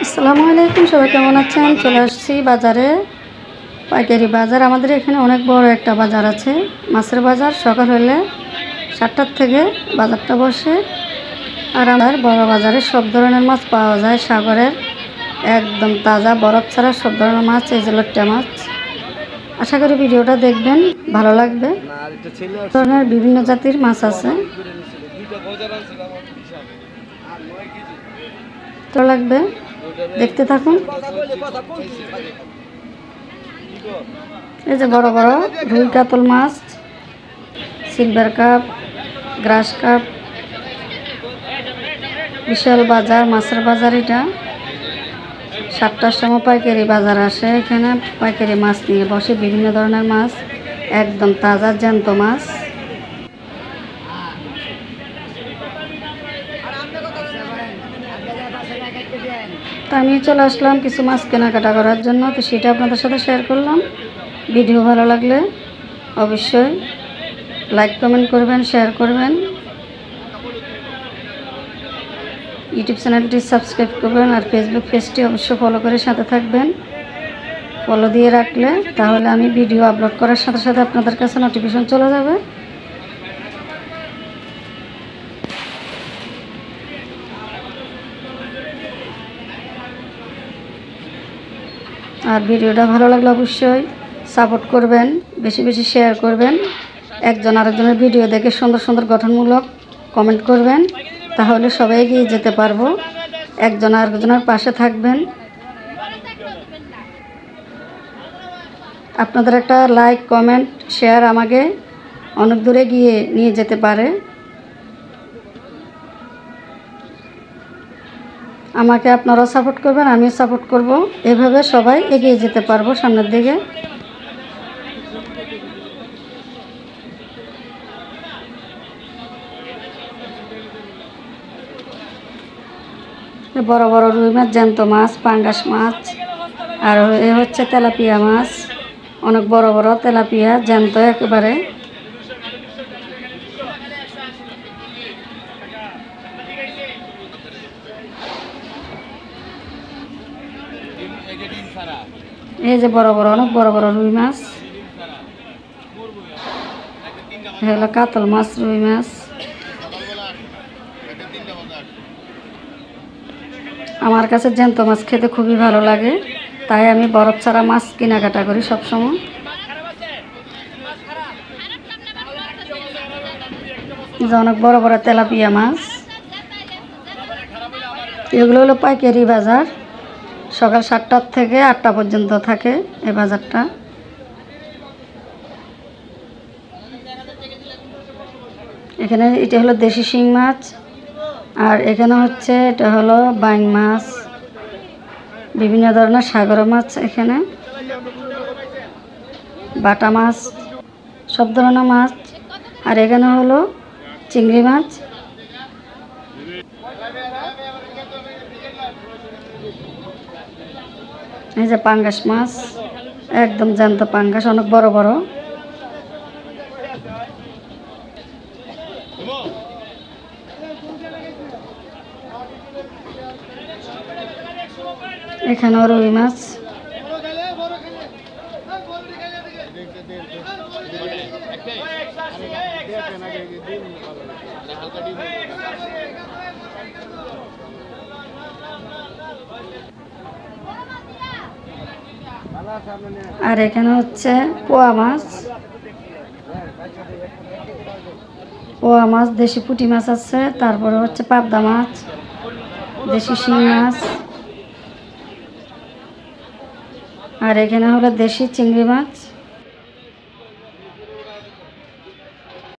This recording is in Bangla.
আসসালামু আলাইকুম, সবাই কেমন আছেন? চলে আসছি বাজারে, পাইকারি বাজার। আমাদের এখানে অনেক বড় একটা বাজার আছে, মাছের বাজার। সকাল হলে 7টার থেকে বাজারটা বসে। আর আমার বড় বাজারে সব ধরনের মাছ পাওয়া যায়, সাগরের একদম তাজা বরফ ছাড়া সব ধরনের মাছ। এই যে লট্টা মাছ। আশা করি ভিডিওটা দেখবেন, ভালো লাগবে। ধরনের বিভিন্ন জাতির মাছ আছে, তো লাগবে, দেখতে থাকুন। এই যে বড় বড় রুই কাতল মাছ, সিলভার কাপ, গ্রাস কাপ। বিশাল বাজার, মাছের বাজার এটা। 7টার সময় পাইকারি বাজার আসে। এখানে পাইকারি মাছ নিয়ে বসে, বিভিন্ন ধরনের মাছ, একদম তাজা জ্যান্ত মাছ। তো আমি চলে আসলাম কিছু মাছ কেনাকাটা করার জন্য, তো সেটা আপনাদের সাথে শেয়ার করলাম। ভিডিও ভালো লাগলে অবশ্যই লাইক কমেন্ট করবেন, শেয়ার করবেন। ইউটিউব চ্যানেলটি সাবস্ক্রাইব করবেন, আর ফেসবুক পেজটি অবশ্যই ফলো করে সাথে থাকবেন। ফলো দিয়ে রাখলে তাহলে আমি ভিডিও আপলোড করার সাথে সাথে আপনাদের কাছে নোটিফিকেশন চলে যাবে। আর ভিডিওটা ভালো লাগলে অবশ্যই সাপোর্ট করবেন, বেশি বেশি শেয়ার করবেন। একজন আরেকজনের ভিডিও দেখে সুন্দর সুন্দর গঠনমূলক কমেন্ট করবেন, তাহলে সবাই এগিয়ে যেতে পারবো। একজন আরেকজনের পাশে থাকবেন। আপনাদের একটা লাইক কমেন্ট শেয়ার আমাকে অনেক দূরে গিয়ে নিয়ে যেতে পারে। আমাকে আপনারাও সাপোর্ট করবেন, আমিও সাপোর্ট করব। এভাবে সবাই এগিয়ে যেতে পারবো সামনের দিকে। বড় বড় রুই মাছ, জ্যান্ত মাছ, পাঙ্গাস মাছ, আর এ হচ্ছে তেলাপিয়া মাছ। অনেক বড় বড় তেলাপিয়া, জ্যান্ত একেবারে। এই যে বড় বড়, অনেক বড় বড় রুই মাছ। হলো কাতল মাছ, রুই মাছ। আমার কাছে জ্যান্ত মাছ খেতে খুবই ভালো লাগে, তাই আমি বরফ ছাড়া মাছ কেনাকাটা করি সবসময়। অনেক বড় বড় তেলাপিয়া মাছ। এগুলো হলো পাইকারি বাজার, সকাল 7টার থেকে 8টা পর্যন্ত থাকে এই বাজারটা। এখানে এটা হলো দেশি শিং মাছ, আর এখানে হচ্ছে এটা হলো বাইং মাছ, বিভিন্ন ধরনের সাগর মাছ, এখানে বাটা মাছ, সব ধরনের মাছ। আর এখানে হলো চিংড়ি মাছ। এই যে পাঙ্গাস মাছ, একদম জ্যান্ত পাঙ্গাস, অনেক বড় বড়। এখানেও রুই মাছ। আর এখানে হচ্ছে পোয়া মাছ। পোয়া মাছ, দেশি পুঁটি মাছ আছে, তারপরে হচ্ছে পাবদা মাছ, দেশি শিং মাছ। আর এখানে হলো দেশি চিংড়ি মাছ।